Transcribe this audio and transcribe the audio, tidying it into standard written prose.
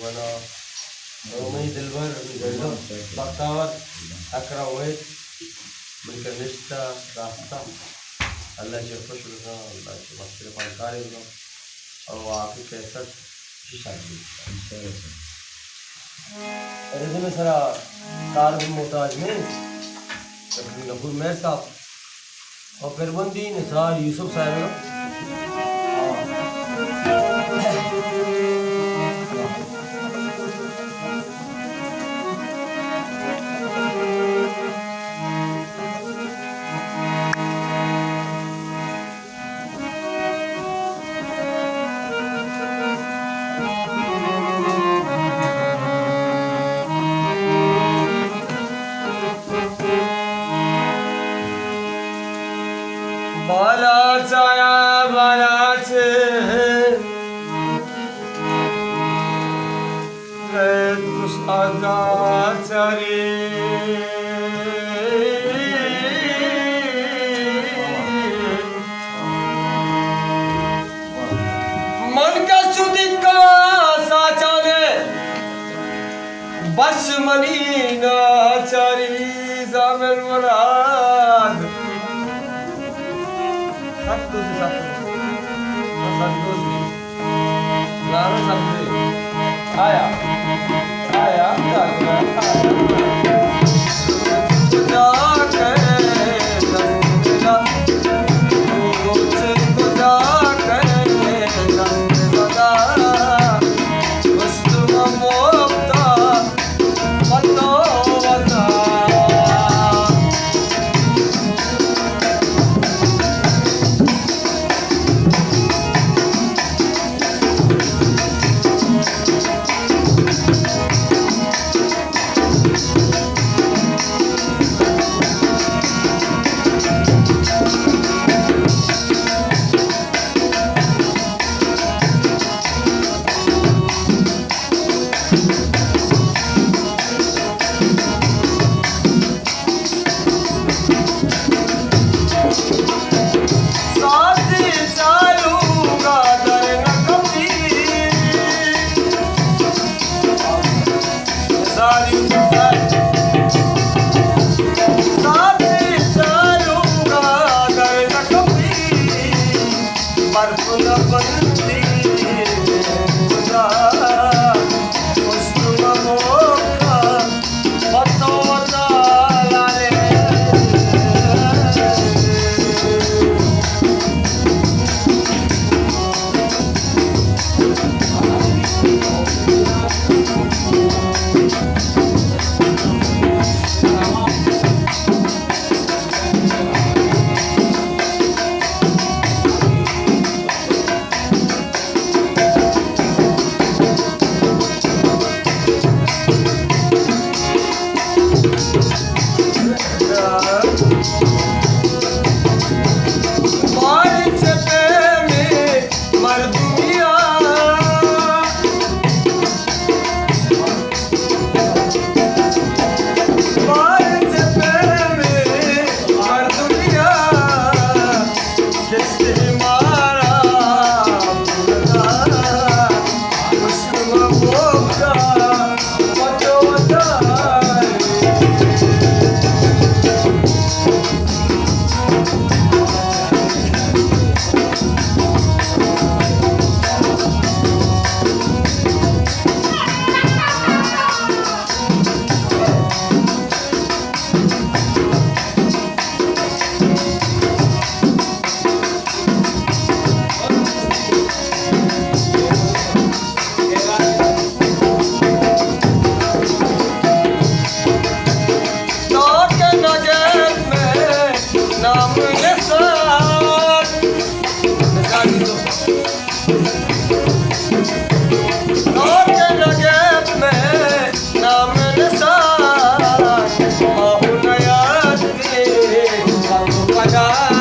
ربنا يومي دلبر جلو بقاوت أكره ويت من كنشتا رافتا الله يشفش لنا الله يشفش لنا كاري لنا और आपकी कैसेट की शादी अरे में सारा कार भी मोहताज में नबूर मेहर साहब और फिर बंदी निसार यूसुफ साहब बस मनीना चारी जामिल मुराद सब दूसरी लावे सबसे आया आया Raja